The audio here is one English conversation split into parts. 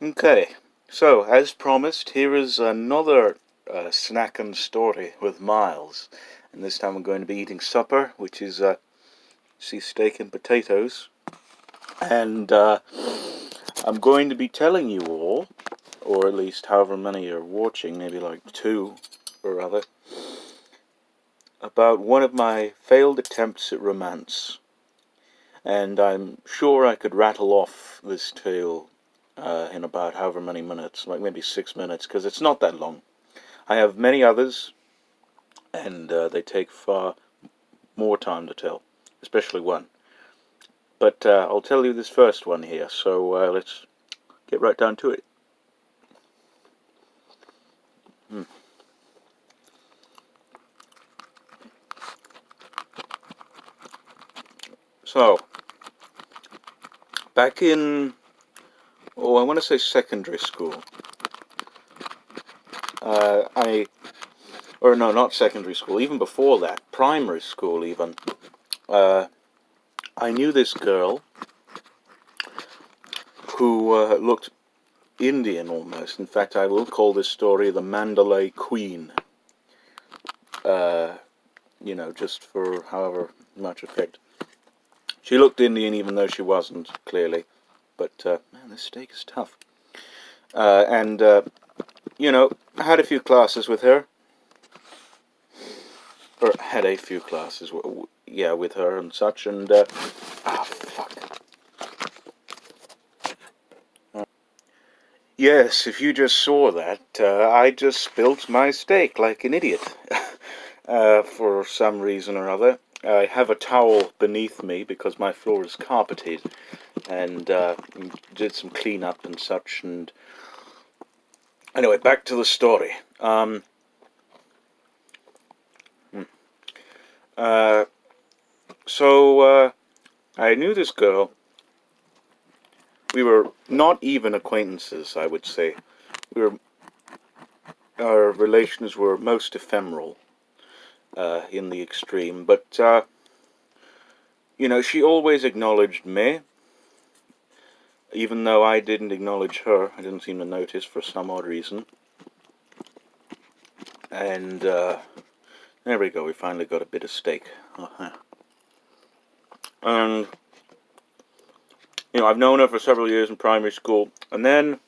Okay, so as promised, here is another snack and story with Miles. And this time I'm going to be eating supper, which is steak and potatoes. And I'm going to be telling you all, or at least however many are watching, maybe like two or other, about one of my failed attempts at romance. And I'm sure I could rattle off this tale in about however many minutes, like maybe 6 minutes, because it's not that long. I have many others, and they take far more time to tell, especially one. But I'll tell you this first one here, so let's get right down to it. Hmm. So, back in, I want to say secondary school, or no, not secondary school, even before that, primary school even, I knew this girl who looked Indian almost. In fact, I will call this story the Mandalay Queen. Just for however much effect. She looked Indian even though she wasn't, clearly. But, man, this steak is tough. I had a few classes with her. Or had a few classes, with her and such, and, fuck. Yes, if you just saw that, I just spilt my steak like an idiot. For some reason or other. I have a towel beneath me because my floor is carpeted, and did some cleanup and such, and anyway, back to the story. I knew this girl. We were not even acquaintances, I would say. Our relations were most ephemeral, in the extreme, but, she always acknowledged me, even though I didn't acknowledge her. I didn't seem to notice for some odd reason. And, there we go, we finally got a bit of steak. And, I've known her for several years in primary school, and then,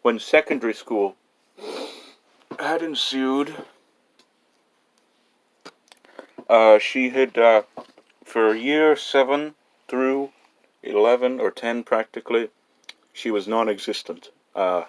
when secondary school had ensued, she had, for year 7 through 11 or 10 practically, she was non-existent. I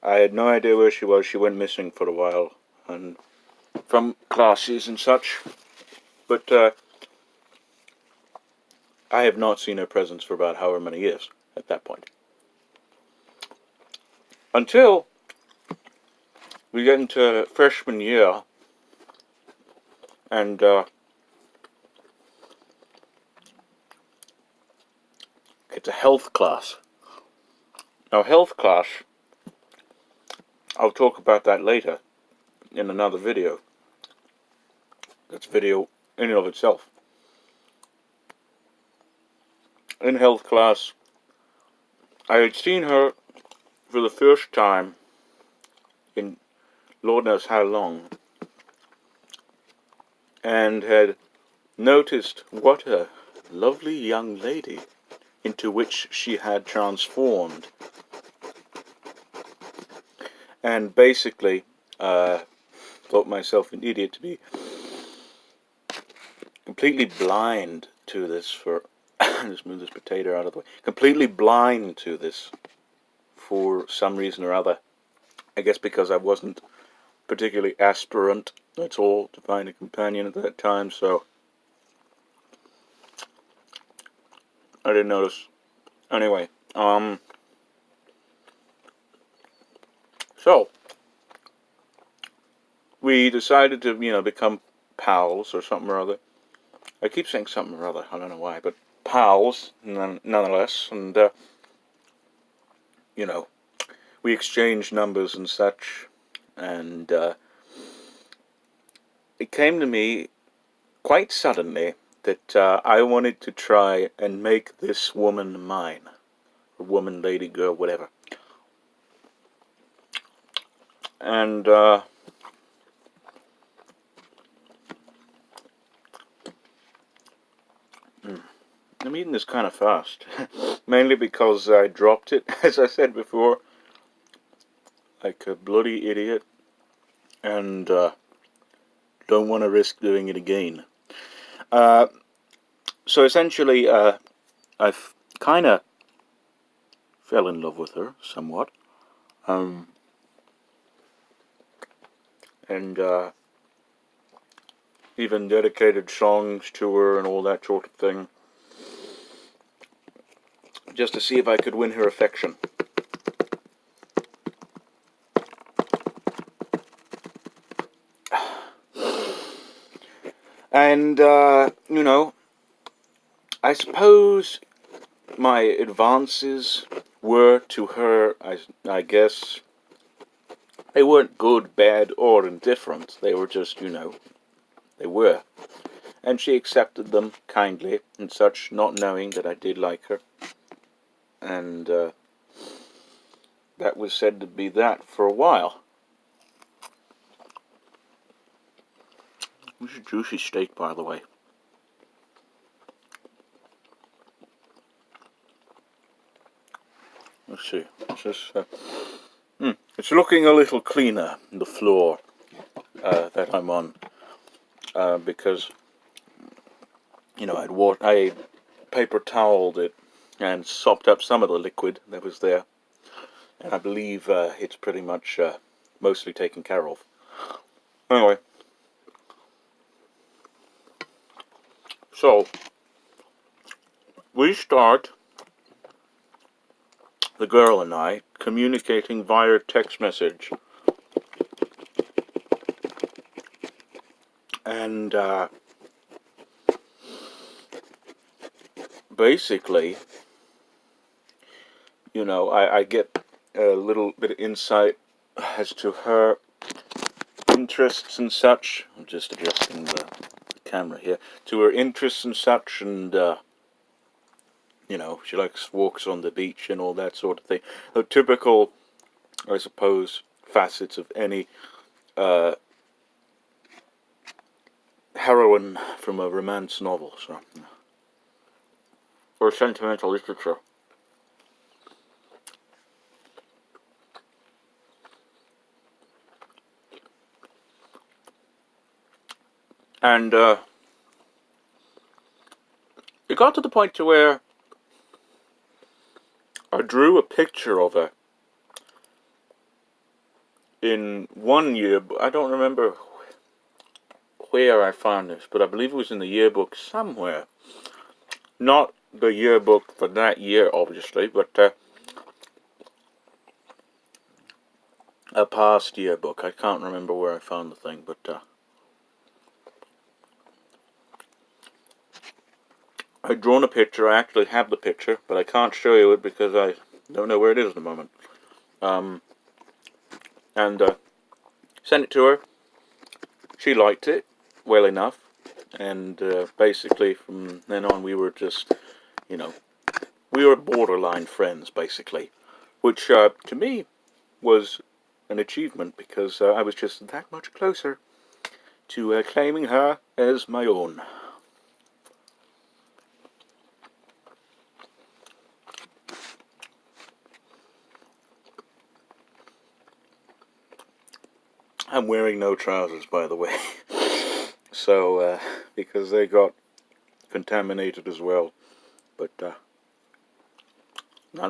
had no idea where she was. She went missing for a while, and from classes and such, but I have not seen her presence for about however many years at that point. Until we get into freshman year, and it's a health class. Now, health class, I'll talk about that later in another video. That's video in and of itself. In health class, I had seen her for the first time in Lord knows how long, and had noticed what a lovely young lady into which she had transformed, and basically thought myself an idiot to be completely blind to this for just move this potato out of the way. Completely blind to this for some reason or other. I guess because I wasn't particularly aspirant, that's all, to find a companion at that time, so I didn't notice. Anyway, so we decided to, become pals or something or other. I keep saying something or other, I don't know why, but pals, nonetheless, and, we exchanged numbers and such, and it came to me quite suddenly that I wanted to try and make this woman mine, woman, lady, girl, whatever. And I'm eating this kind of fast, mainly because I dropped it, as I said before, like a bloody idiot, and don't want to risk doing it again. So essentially, I've kind of fell in love with her somewhat, and even dedicated songs to her and all that sort of thing, just to see if I could win her affection. And, you know, I suppose my advances were to her, I guess, they weren't good, bad, or indifferent. They were just, you know, they were. And she accepted them kindly and such, not knowing that I did like her. And that was said to be that for a while. This is juicy steak, by the way. Let's see. It's looking a little cleaner, the floor that I'm on, because, you know, I paper toweled it and sopped up some of the liquid that was there, and I believe it's pretty much mostly taken care of. Anyway, so we start, the girl and I, communicating via text message. And basically, you know, I get a little bit of insight as to her interests and such. I'm just adjusting the camera here. To her interests and such, and you know, she likes walks on the beach and all that sort of thing. The typical, I suppose, facets of any heroine from a romance novel, so, or sentimental literature. And it got to the point to where I drew a picture of her in one year. I don't remember where I found this, but I believe it was in the yearbook somewhere. Not the yearbook for that year, obviously, but a past yearbook. I can't remember where I found the thing, but I'd drawn a picture. I actually have the picture, but I can't show you it because I don't know where it is at the moment. And sent it to her. She liked it well enough, and basically from then on we were just, you know, we were borderline friends, basically, which to me was an achievement because I was just that much closer to claiming her as my own. I'm wearing no trousers, by the way, so because they got contaminated as well, but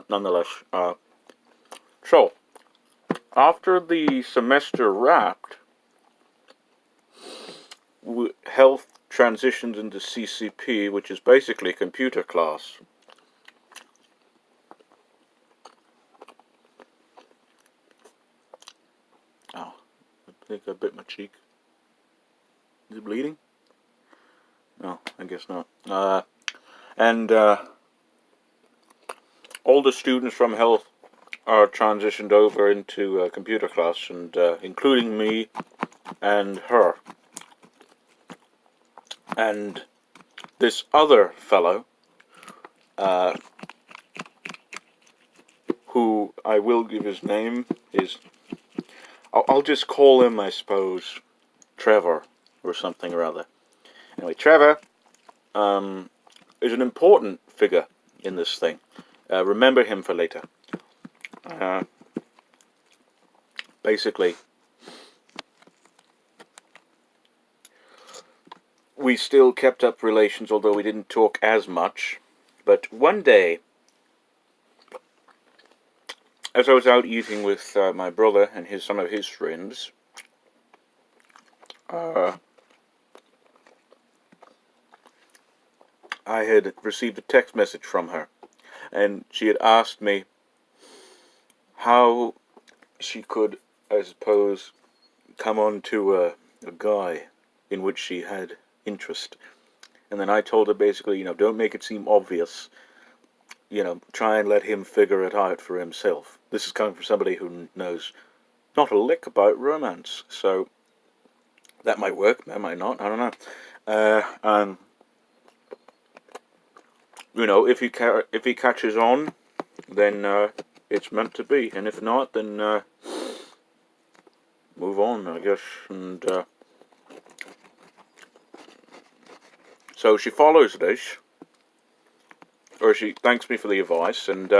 nonetheless. So after the semester wrapped, health transitioned into CCP, which is basically computer class. Oh, I think I bit my cheek. Is it bleeding? No, I guess not. And all the students from health are transitioned over into computer class, and including me and her. And this other fellow who I will give his name, is... I'll just call him, I suppose, Trevor, or something or other. Anyway, Trevor is an important figure in this thing. Remember him for later. Basically, we still kept up relations, although we didn't talk as much. But one day, as I was out eating with my brother and some of his friends, I had received a text message from her, and she had asked me how she could, I suppose, come on to a guy in which she had interest. And then I told her basically, don't make it seem obvious. Try and let him figure it out for himself. This is coming from somebody who knows not a lick about romance, so that might work, that might not, I don't know. If he catches on, then it's meant to be, and if not, then move on, I guess. And so she follows this, or she thanks me for the advice, and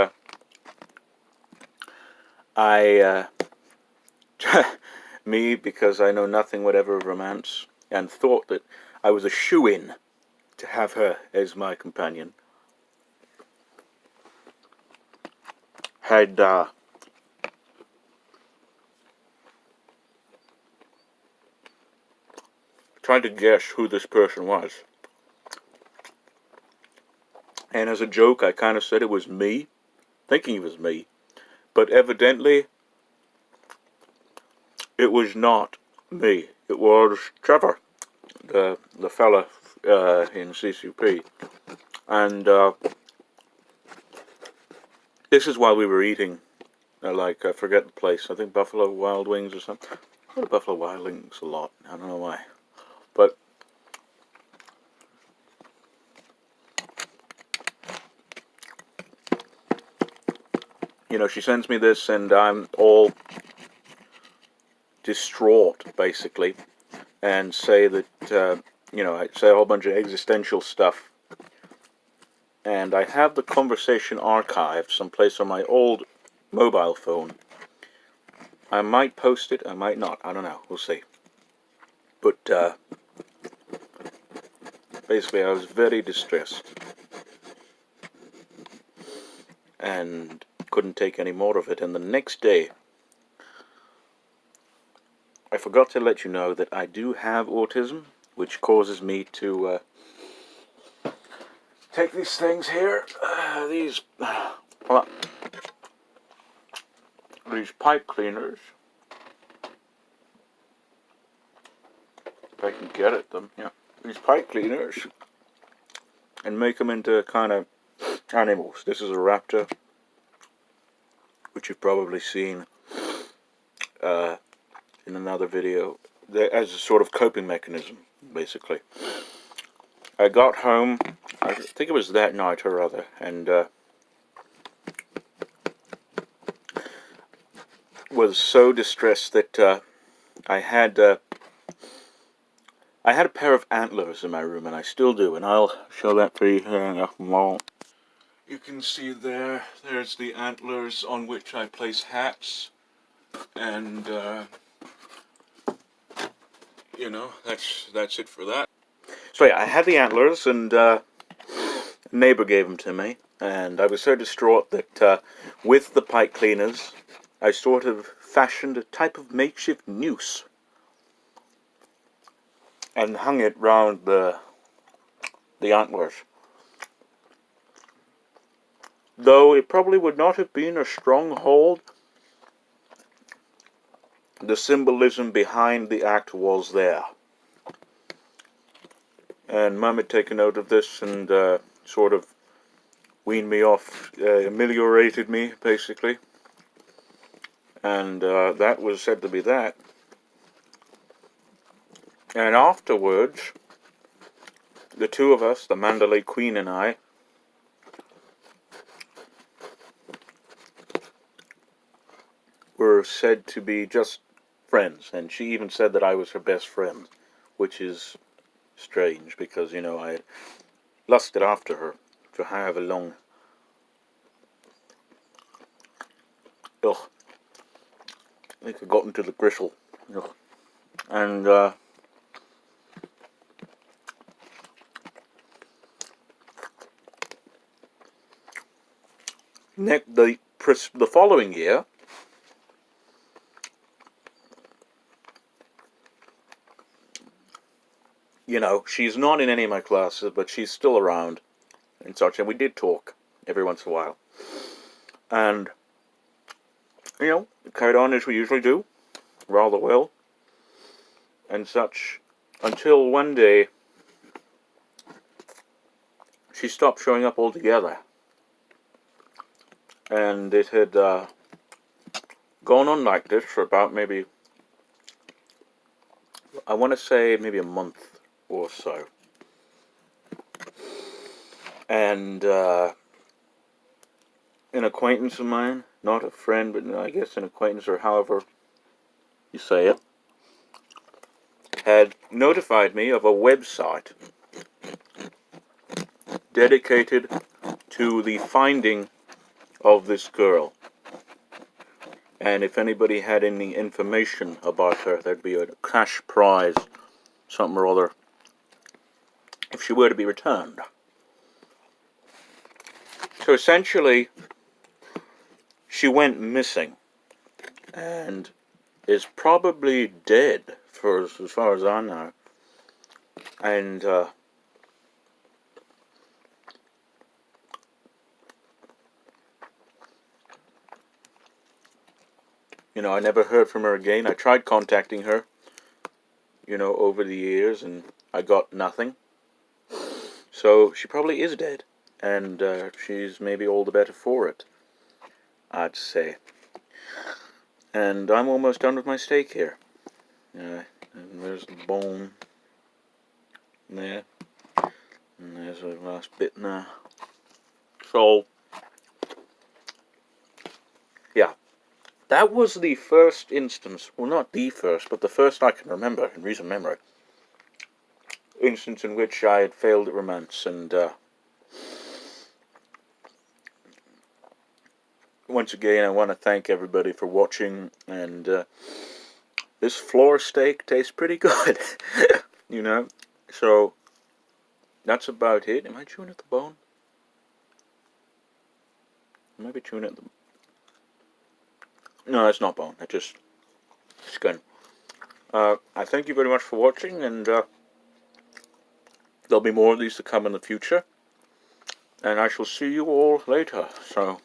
me, because I know nothing whatever of romance, and thought that I was a shoo-in to have her as my companion, had tried to guess who this person was. And as a joke, I kind of said it was me, thinking it was me, but evidently it was not me. It was Trevor, the fella in CCP, and this is while we were eating, I forget the place. I think Buffalo Wild Wings or something. I go to Buffalo Wild Wings a lot. I don't know why, but she sends me this, and I'm all distraught, basically, and say that, I say a whole bunch of existential stuff, and I have the conversation archived someplace on my old mobile phone. I might post it, I might not, I don't know, we'll see. But, basically, I was very distressed, and couldn't take any more of it, and the next day, I forgot to let you know that I do have autism, which causes me to take these things here, these pipe cleaners, if I can get at them, these pipe cleaners, and make them into kind of animals. This is a raptor, which you've probably seen in another video, as a sort of coping mechanism, basically. I got home, I think it was that night or other, and was so distressed that I had a pair of antlers in my room, and I still do, and I'll show that for you here in a moment. You can see there's the antlers on which I place hats, and that's it for that. So yeah, I had the antlers, and a neighbor gave them to me, and I was so distraught that with the pipe cleaners, I sort of fashioned a type of makeshift noose and hung it round the antlers. Though it probably would not have been a strong hold, the symbolism behind the act was there. And Mum had taken note of this and sort of weaned me off, ameliorated me, basically. And that was said to be that. And afterwards, the two of us, the Mandalay Queen and I, were said to be just friends, and she even said that I was her best friend, which is strange because, you know, I had lusted after her for however long. Ugh. I think I got into the gristle. Ugh. And, the following year, you know, she's not in any of my classes, but she's still around and such, and we did talk every once in a while. And, you know, carried on as we usually do, rather well, and such, until one day she stopped showing up altogether. And it had gone on like this for about maybe, I want to say maybe a month or so. And an acquaintance of mine, not a friend, but I guess an acquaintance, or however you say it, had notified me of a website dedicated to the finding of this girl. And if anybody had any information about her, there'd be a cash prize, something or other, if she were to be returned. So essentially, she went missing and is probably dead, for as far as I know. And you know, I never heard from her again. I tried contacting her, you know, over the years, and I got nothing. So she probably is dead, and she's maybe all the better for it, I'd say. And I'm almost done with my steak here. And there's the bone there, and there's the last bit now. So, yeah. That was the first instance, well, not the first, but the first I can remember, in recent memory, instance in which I had failed at romance. And once again, I want to thank everybody for watching, and this floor steak tastes pretty good, you know, so that's about it. Am I chewing at the bone? I might be chewing at the... No, it's not bone, it's just skin. I thank you very much for watching, and there'll be more of these to come in the future, and I shall see you all later. So,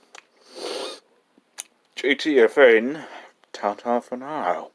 JTFN, ta-ta for now.